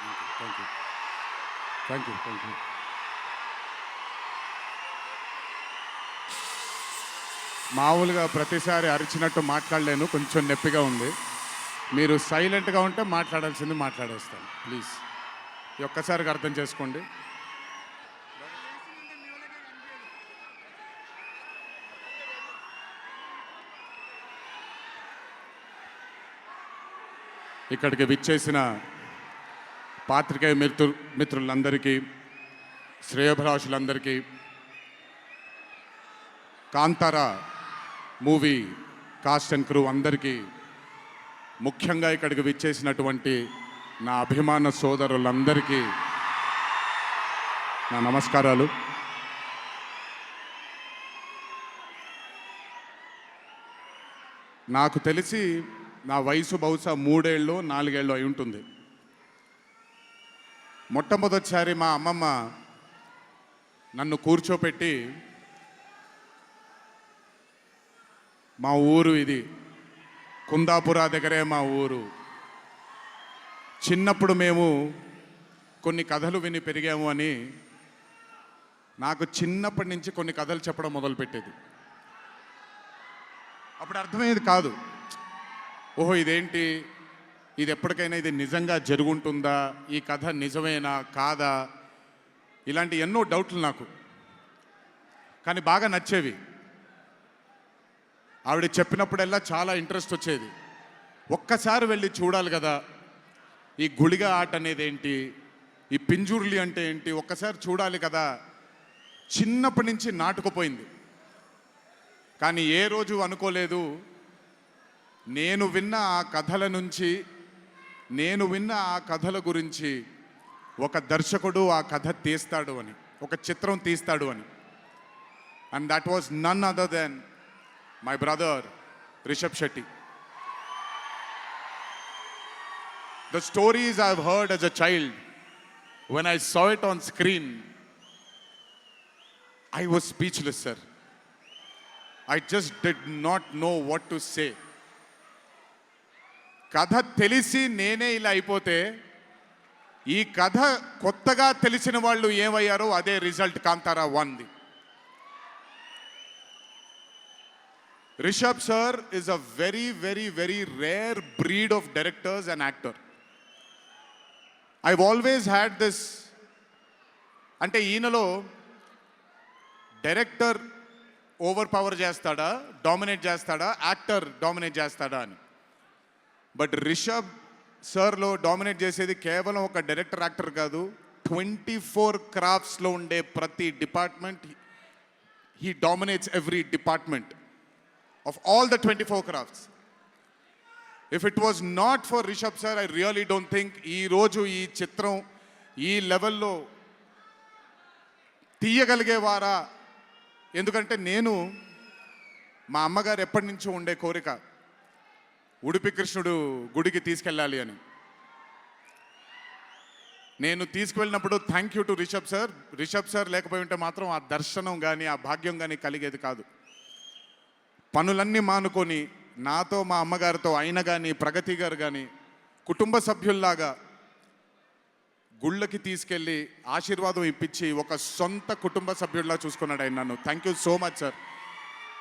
Thank you thank you thank you. మామూలుగా ప్రతిసారి అరిచినట్టు మాట్లాడలేను, కొంచెం నొప్పిగా ఉంది. మీరు సైలెంట్గా ఉంటే మాట్లాడాల్సింది మాట్లాడేస్తాను ప్లీజ్. ఈ ఒక్కసారికి అర్థం చేసుకోండి. ఇక్కడికి విచ్చేసిన పాత్రికేయ మిత్రులందరికీ, శ్రేయోభిలాషులందరికీ, Kantara movie cast and crew అందరికీ, ముఖ్యంగా ఇక్కడికి విచ్చేసినటువంటి నా అభిమాన సోదరులందరికీ నా నమస్కారాలు. నాకు తెలిసి నా వయసు బహుశా 3 ఏళ్ళు 4 ఏళ్ళు అయి ఉంటుంది. మొట్టమొదటిసారి మా అమ్మమ్మ నన్ను కూర్చోపెట్టి, మా ఊరు ఇది కుందాపురా దగ్గరే మా ఊరు, చిన్నప్పుడు మేము కొన్ని కథలు విని పెరిగాము అని నాకు చిన్నప్పటి నుంచి కొన్ని కథలు చెప్పడం మొదలుపెట్టేది. అప్పుడు అర్థమయ్యేది కాదు, ఓహో ఇదేంటి, ఇది ఎప్పటికైనా ఇది నిజంగా జరుగుంటుందా, ఈ కథ నిజమేనా కాదా, ఇలాంటి ఎన్నో డౌట్లు నాకు. కానీ బాగా నచ్చేవి. ఆవిడ చెప్పినప్పుడల్లా చాలా ఇంట్రెస్ట్ వచ్చేది. ఒక్కసారి వెళ్ళి చూడాలి కదా, ఈ గుళిగ ఆట అనేది ఏంటి, ఈ పింజుర్లి అంటే ఏంటి, ఒక్కసారి చూడాలి కదా. చిన్నప్పటి నుంచి నాటుకుపోయింది. కానీ ఏ రోజు అనుకోలేదు నేను విన్న ఆ కథల నుంచి, నేను విన్న ఆ కథల గురించి ఒక దర్శకుడు ఆ కథ తీస్తాడు అని, ఒక చిత్రం తీస్తాడు అని. And that was none other than my brother Rishab Shetty. The stories I've heard as a child, when I saw it on screen, I was speechless, sir. I just did not know what to say. కథ తెలిసి నేనే ఇలా అయిపోతే, ఈ కథ కొత్తగా తెలిసిన వాళ్ళు ఏమయ్యారో అదే రిజల్ట్ కాంతారా 1ది. Rishab sir is a very, very, very rare breed of directors and actor. I've always had this, అంటే ఈయనలో డైరెక్టర్ ఓవర్ పవర్ చేస్తాడా, డామినేట్ చేస్తాడా, యాక్టర్ డామినేట్ చేస్తాడా అని. బట్ రిషబ్ సార్లో డామినేట్ చేసేది కేవలం ఒక డైరెక్టర్ యాక్టర్ కాదు, 24 క్రాఫ్ట్స్లో ఉండే ప్రతి department. He dominates every department of all the 24 crafts. If it was not for Rishabh sir, I really don't think ee roju ee chitram ee level lo తీయగలిగేవారా. ఎందుకంటే నేను మా అమ్మగారు ఎప్పటి నుంచో ఉండే కోరిక ఉడిపి కృష్ణుడు గుడికి తీసుకెళ్ళాలి అని. నేను తీసుకువెళ్ళినప్పుడు thank you to Rishab sir. Rishab sir లేకపోయి ఉంటే మాత్రం ఆ దర్శనం కానీ ఆ భాగ్యం కానీ కలిగేది కాదు. పనులన్నీ మానుకొని నాతో మా అమ్మగారితో ఆయన కానీ ప్రగతి గారు కానీ కుటుంబ సభ్యుల్లాగా గుళ్ళకి తీసుకెళ్ళి ఆశీర్వాదం ఇప్పించి ఒక సొంత కుటుంబ సభ్యుల్లా చూసుకున్నాడు ఆయన నన్ను. Thank you so much sir.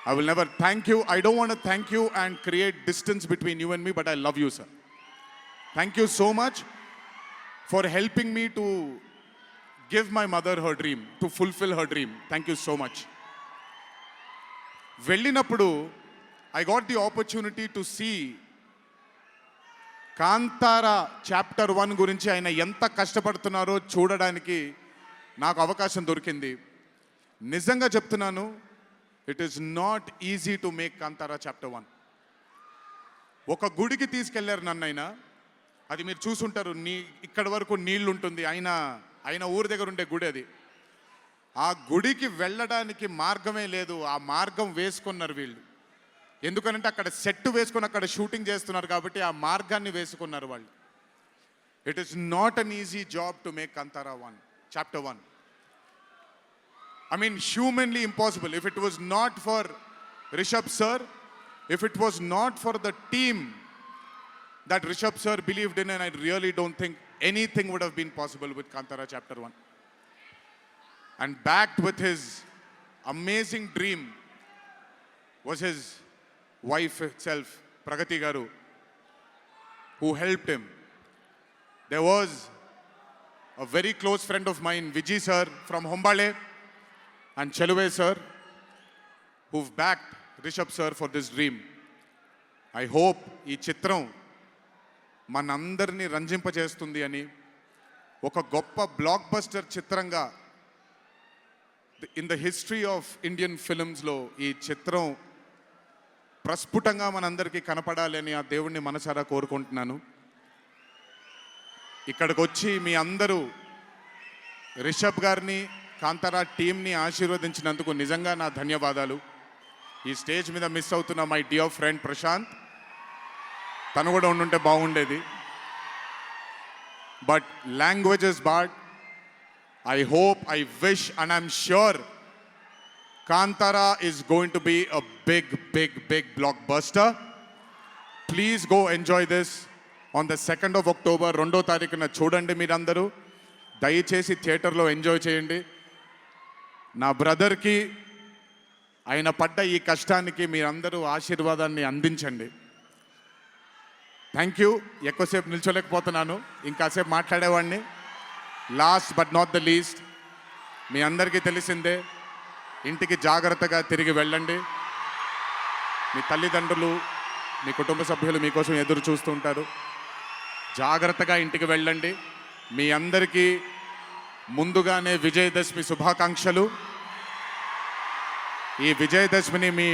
I will never thank you. I don't want to thank you and create distance between you and me, but I love you, sir. Thank you so much for helping me to give my mother her dream, to fulfill her dream. Thank you so much. వెళ్ళినప్పుడు I got the opportunity to see Kantara chapter 1 గురించి ఆయన ఎంత కష్టపడుతున్నారో చూడడానికి నాకు అవకాశం దొరికింది. నిజంగా చెప్తున్నాను, it is not easy to make Kantara chapter 1. ఒక గుడికి తీసుకెళ్లారు నన్నైనా, అది మీరు చూసుంటారు, ఇక్కడి వరకు నీళ్ళు ఉంటుంది, ఆయన ఊరి దగ్గర ఉండే గుడి అది. ఆ గుడికి వెళ్ళడానికి మార్గమే లేదు, ఆ మార్గం వేసుకున్నారు వీళ్ళు. ఎందుకనంటే అక్కడ సెట్ వేసుకొని అక్కడ షూటింగ్ చేస్తున్నారు కాబట్టి ఆ మార్గాన్ని వేసుకున్నారు వాళ్ళు. It is not an easy job to make Kantara 1 chapter 1. I mean, humanly impossible. If it was not for Rishabh sir, if it was not for the team that Rishabh sir believed in, and I really don't think anything would have been possible with Kantara Chapter 1. And backed with his amazing dream was his wife itself, Pragati Garu, who helped him. There was a very close friend of mine, Vijay sir from Hombale, and Cheluve sir, who've backed Rishabh sir for this dream. I hope ఈ చిత్రం మనందరినీ రంజింపజేస్తుంది అని, ఒక గొప్ప blockbuster చిత్రంగా in the history of Indian ఫిల్మ్స్లో ఈ చిత్రం ప్రస్ఫుటంగా మనందరికీ కనపడాలి అని ఆ దేవుణ్ణి మనసారా కోరుకుంటున్నాను. ఇక్కడికి వచ్చి మీ అందరూ రిషబ్ గారిని, కాంతారా టీంని ఆశీర్వదించినందుకు నిజంగా నా ధన్యవాదాలు. ఈ స్టేజ్ మీద మిస్ అవుతున్న మై డియర్ ఫ్రెండ్ ప్రశాంత్, తను కూడా ఉండుంటే బాగుండేది. But language is bad. I hope, I wish, and I'm sure Kantara is going to be a big, big, big blockbuster. Please go enjoy this on the 2nd of October. 2వ తారీఖున చూడండి మీరందరూ. దయచేసి థియేటర్లో ఎంజాయ్ చేయండి. నా బ్రదర్కి ఆయన పడ్డ ఈ కష్టానికి మీరందరూ ఆశీర్వాదాన్ని అందించండి. Thank you. ఎక్కువసేపు నిల్చోలేకపోతున్నాను, ఇంకాసేపు మాట్లాడేవాడిని. Last but not the least, మీ అందరికీ తెలిసిందే, ఇంటికి జాగ్రత్తగా తిరిగి వెళ్ళండి. మీ తల్లిదండ్రులు, మీ కుటుంబ సభ్యులు మీకోసం ఎదురు చూస్తూ ఉంటారు. జాగ్రత్తగా ఇంటికి వెళ్ళండి. మీ అందరికీ ముందుగానే విజయదశమి శుభాకాంక్షలు. ఈ విజయదశమిని మీ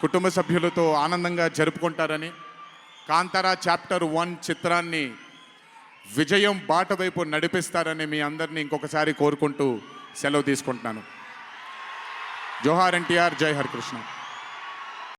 కుటుంబ సభ్యులతో ఆనందంగా జరుపుకుంటారని, కాంతారా చాప్టర్ 1 చిత్రాన్ని విజయం బాట వైపు నడిపిస్తారని మీ అందరినీ ఇంకొకసారి కోరుకుంటూ సెలవు తీసుకుంటున్నాను. జోహార్ ఎన్టీఆర్, జై హరికృష్ణ.